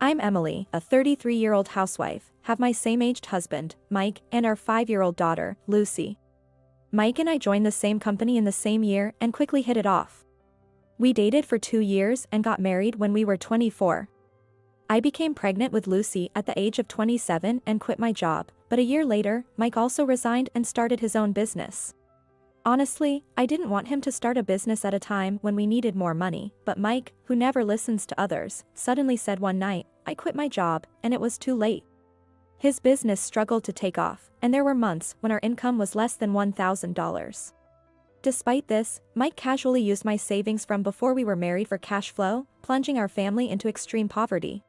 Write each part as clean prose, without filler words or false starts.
I'm Emily, a 33-year-old housewife, have my same-aged husband, Mike, and our 5-year-old daughter, Lucy. Mike and I joined the same company in the same year and quickly hit it off. We dated for 2 years and got married when we were 24. I became pregnant with Lucy at the age of 27 and quit my job, but a year later, Mike also resigned and started his own business. Honestly, I didn't want him to start a business at a time when we needed more money, but Mike, who never listens to others, suddenly said one night, "I quit my job," and it was too late. His business struggled to take off, and there were months when our income was less than $1,000. Despite this, Mike casually used my savings from before we were married for cash flow, plunging our family into extreme poverty.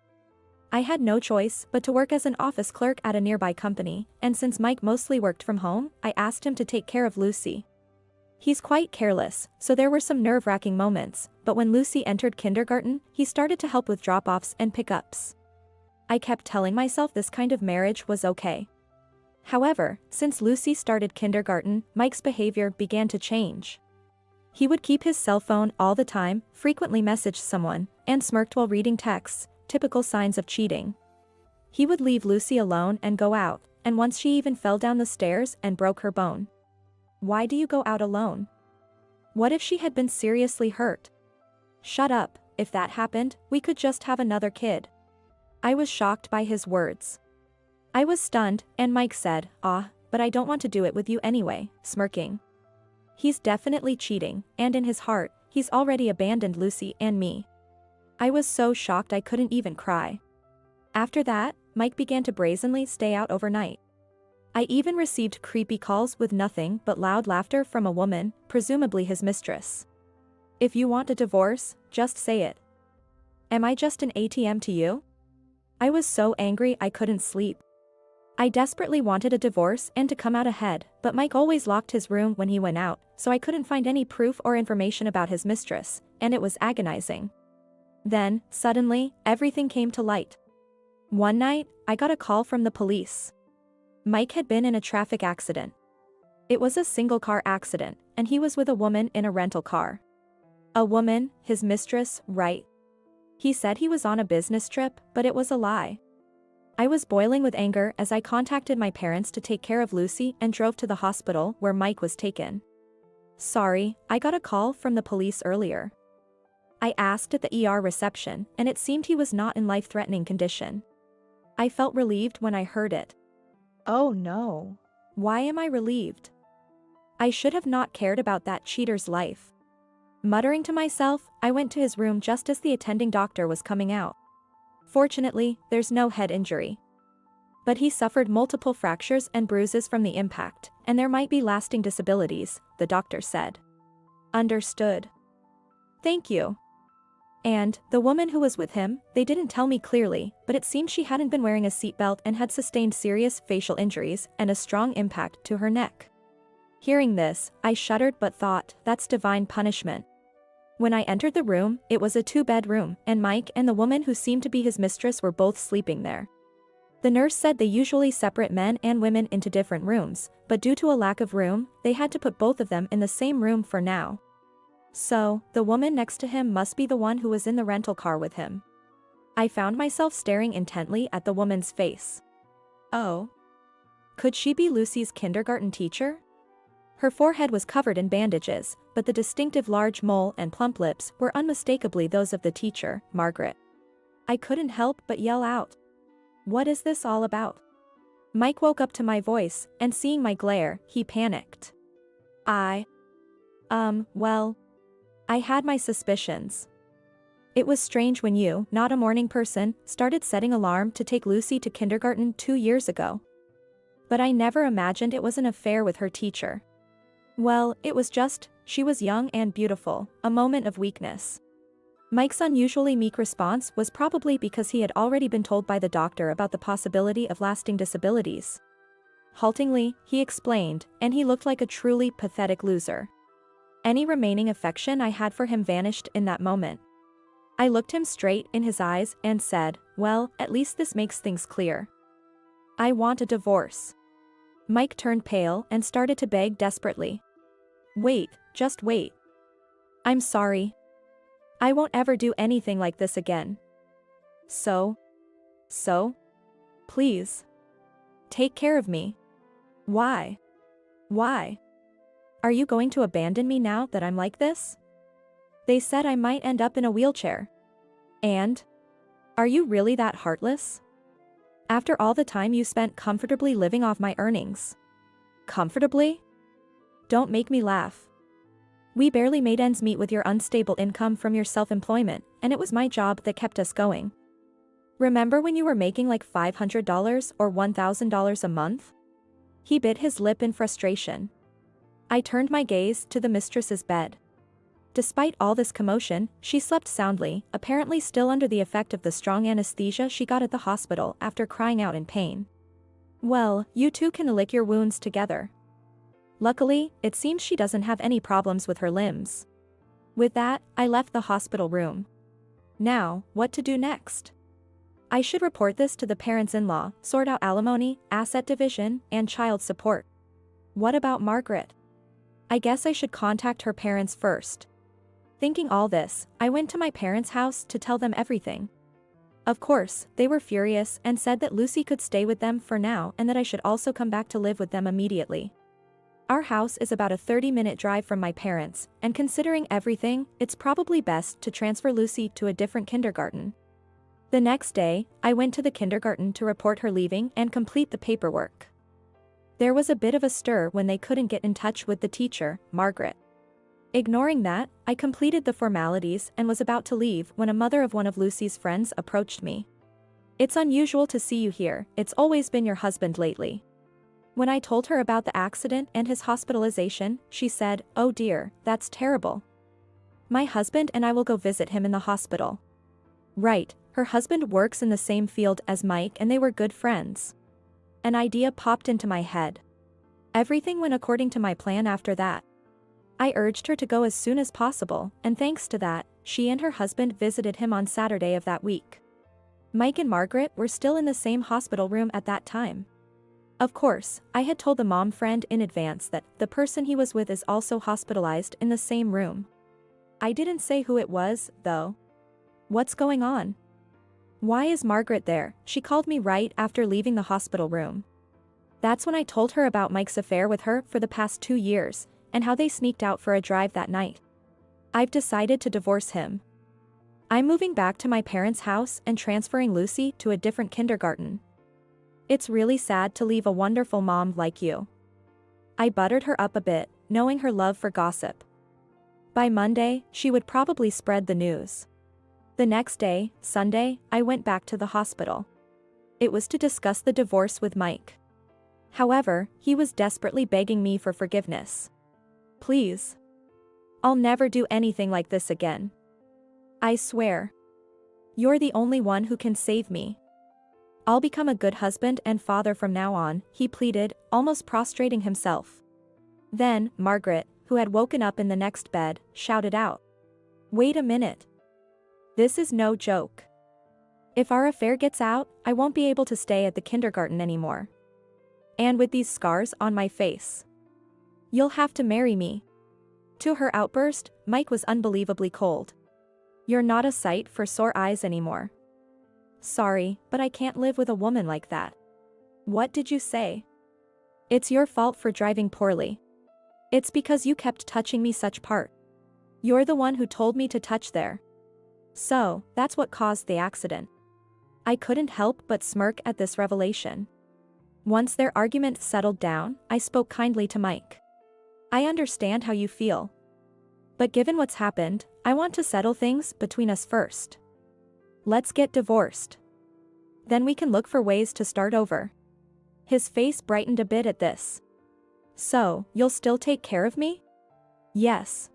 I had no choice but to work as an office clerk at a nearby company, and since Mike mostly worked from home, I asked him to take care of Lucy. He's quite careless, so there were some nerve-wracking moments, but when Lucy entered kindergarten, he started to help with drop-offs and pick-ups. I kept telling myself this kind of marriage was okay. However, since Lucy started kindergarten, Mike's behavior began to change. He would keep his cell phone all the time, frequently message someone, and smirked while reading texts, typical signs of cheating. He would leave Lucy alone and go out, and once she even fell down the stairs and broke her bone. "Why do you go out alone? What if she had been seriously hurt?" "Shut up, if that happened, we could just have another kid." I was shocked by his words. I was stunned, and Mike said, but I don't want to do it with you anyway," smirking. He's definitely cheating, and in his heart, he's already abandoned Lucy and me. I was so shocked I couldn't even cry. After that, Mike began to brazenly stay out overnight. I even received creepy calls with nothing but loud laughter from a woman, presumably his mistress. "If you want a divorce, just say it. Am I just an ATM to you?" I was so angry I couldn't sleep. I desperately wanted a divorce and to come out ahead, but Mike always locked his room when he went out, so I couldn't find any proof or information about his mistress, and it was agonizing. Then, suddenly, everything came to light. One night, I got a call from the police. Mike had been in a traffic accident. It was a single-car accident, and he was with a woman in a rental car. A woman, his mistress, right? He said he was on a business trip, but it was a lie. I was boiling with anger as I contacted my parents to take care of Lucy and drove to the hospital where Mike was taken. "Sorry, I got a call from the police earlier." I asked at the ER reception, and it seemed he was not in life-threatening condition. I felt relieved when I heard it. Oh no. Why am I relieved? I should have not cared about that cheater's life. Muttering to myself, I went to his room just as the attending doctor was coming out. Fortunately, there's no head injury. But he suffered multiple fractures and bruises from the impact, and there might be lasting disabilities, the doctor said. Understood. Thank you. And, the woman who was with him, they didn't tell me clearly, but it seemed she hadn't been wearing a seatbelt and had sustained serious facial injuries and a strong impact to her neck. Hearing this, I shuddered but thought, that's divine punishment. When I entered the room, it was a 2-bedroom, and Mike and the woman who seemed to be his mistress were both sleeping there. The nurse said they usually separate men and women into different rooms, but due to a lack of room, they had to put both of them in the same room for now. So, the woman next to him must be the one who was in the rental car with him. I found myself staring intently at the woman's face. Oh. Could she be Lucy's kindergarten teacher? Her forehead was covered in bandages, but the distinctive large mole and plump lips were unmistakably those of the teacher, Margaret. I couldn't help but yell out. What is this all about? Mike woke up to my voice, and seeing my glare, he panicked. Well, I had my suspicions. It was strange when you, not a morning person, started setting alarm to take Lucy to kindergarten 2 years ago. But I never imagined it was an affair with her teacher. Well, it was just, she was young and beautiful, a moment of weakness. Mike's unusually meek response was probably because he had already been told by the doctor about the possibility of lasting disabilities. Haltingly, he explained, and he looked like a truly pathetic loser. Any remaining affection I had for him vanished in that moment. I looked him straight in his eyes and said, well, at least this makes things clear. I want a divorce. Mike turned pale and started to beg desperately. Wait, just wait. I'm sorry. I won't ever do anything like this again. So? So? Please. Take care of me. Why? Why? Are you going to abandon me now that I'm like this? They said I might end up in a wheelchair. And? Are you really that heartless? After all the time you spent comfortably living off my earnings. Comfortably? Don't make me laugh. We barely made ends meet with your unstable income from your self-employment, and it was my job that kept us going. Remember when you were making like $500 or $1,000 a month? He bit his lip in frustration. I turned my gaze to the mistress's bed. Despite all this commotion, she slept soundly, apparently still under the effect of the strong anesthesia she got at the hospital after crying out in pain. Well, you two can lick your wounds together. Luckily, it seems she doesn't have any problems with her limbs. With that, I left the hospital room. Now, what to do next? I should report this to the parents-in-law, sort out alimony, asset division, and child support. What about Margaret? I guess I should contact her parents first. Thinking all this, I went to my parents' house to tell them everything. Of course, they were furious and said that Lucy could stay with them for now and that I should also come back to live with them immediately. Our house is about a 30-minute drive from my parents, and considering everything, it's probably best to transfer Lucy to a different kindergarten. The next day, I went to the kindergarten to report her leaving and complete the paperwork. There was a bit of a stir when they couldn't get in touch with the teacher, Margaret. Ignoring that, I completed the formalities and was about to leave when a mother of one of Lucy's friends approached me. It's unusual to see you here, it's always been your husband lately. When I told her about the accident and his hospitalization, she said, "Oh dear, that's terrible. My husband and I will go visit him in the hospital." Right, her husband works in the same field as Mike and they were good friends. An idea popped into my head. Everything went according to my plan after that. I urged her to go as soon as possible, and thanks to that, she and her husband visited him on Saturday of that week. Mike and Margaret were still in the same hospital room at that time. Of course, I had told the mom friend in advance that the person he was with is also hospitalized in the same room. I didn't say who it was, though. What's going on? Why is Margaret there? She called me right after leaving the hospital room. That's when I told her about Mike's affair with her for the past 2 years, and how they sneaked out for a drive that night. I've decided to divorce him. I'm moving back to my parents' house and transferring Lucy to a different kindergarten. It's really sad to leave a wonderful mom like you. I buttered her up a bit, knowing her love for gossip. By Monday, she would probably spread the news. The next day, Sunday, I went back to the hospital. It was to discuss the divorce with Mike. However, he was desperately begging me for forgiveness. Please. I'll never do anything like this again. I swear. You're the only one who can save me. I'll become a good husband and father from now on, he pleaded, almost prostrating himself. Then, Margaret, who had woken up in the next bed, shouted out. Wait a minute. This is no joke. If our affair gets out, I won't be able to stay at the kindergarten anymore. And with these scars on my face. You'll have to marry me. To her outburst, Mike was unbelievably cold. You're not a sight for sore eyes anymore. Sorry, but I can't live with a woman like that. What did you say? It's your fault for driving poorly. It's because you kept touching me such part. You're the one who told me to touch there. So, that's what caused the accident. I couldn't help but smirk at this revelation. Once their argument settled down, I spoke kindly to Mike. I understand how you feel. But given what's happened, I want to settle things between us first. Let's get divorced. Then we can look for ways to start over. His face brightened a bit at this. So, you'll still take care of me? Yes.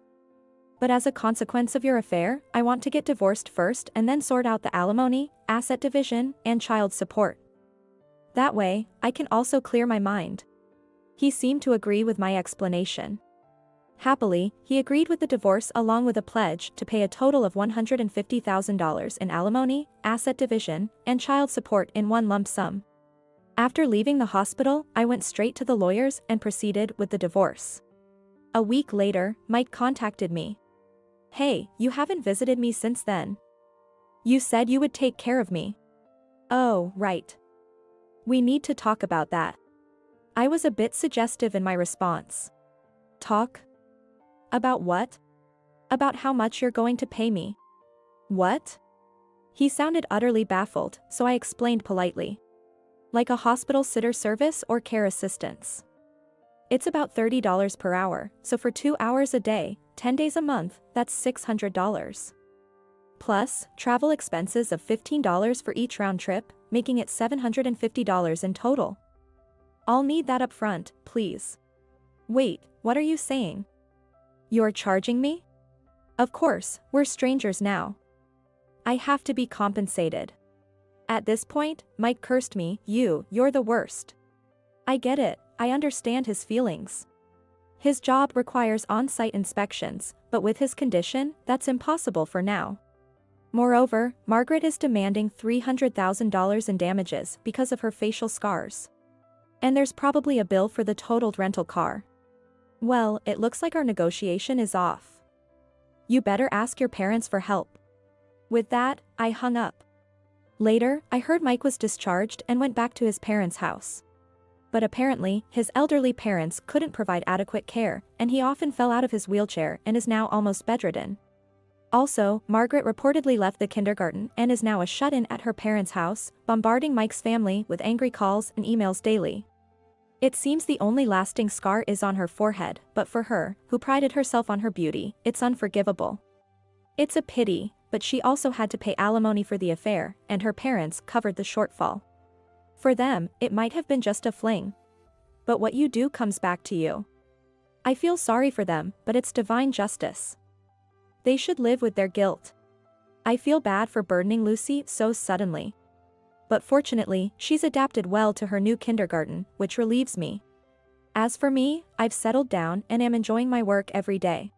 But as a consequence of your affair, I want to get divorced first and then sort out the alimony, asset division, and child support. That way, I can also clear my mind. He seemed to agree with my explanation. Happily, he agreed with the divorce along with a pledge to pay a total of $150,000 in alimony, asset division, and child support in one lump sum. After leaving the hospital, I went straight to the lawyers and proceeded with the divorce. A week later, Mike contacted me. Hey, you haven't visited me since then. You said you would take care of me. Oh, right. We need to talk about that. I was a bit suggestive in my response. Talk? About what? About how much you're going to pay me. What? He sounded utterly baffled, so I explained politely. Like a hospital sitter service or care assistance. It's about $30 per hour, so for 2 hours a day, 10 days a month, that's $600. Plus, travel expenses of $15 for each round trip, making it $750 in total. I'll need that up front, please. Wait, what are you saying? You're charging me? Of course, we're strangers now. I have to be compensated. At this point, Mike cursed me, you're the worst. I get it, I understand his feelings. His job requires on-site inspections, but with his condition, that's impossible for now. Moreover, Margaret is demanding $300,000 in damages because of her facial scars. And there's probably a bill for the totaled rental car. Well, it looks like our negotiation is off. You better ask your parents for help. With that, I hung up. Later, I heard Mike was discharged and went back to his parents' house. But apparently, his elderly parents couldn't provide adequate care, and he often fell out of his wheelchair and is now almost bedridden. Also, Margaret reportedly left the kindergarten and is now a shut-in at her parents' house, bombarding Mike's family with angry calls and emails daily. It seems the only lasting scar is on her forehead, but for her, who prided herself on her beauty, it's unforgivable. It's a pity, but she also had to pay alimony for the affair, and her parents covered the shortfall. For them, it might have been just a fling. But what you do comes back to you. I feel sorry for them, but it's divine justice. They should live with their guilt. I feel bad for burdening Lucy so suddenly. But fortunately, she's adapted well to her new kindergarten, which relieves me. As for me, I've settled down and am enjoying my work every day.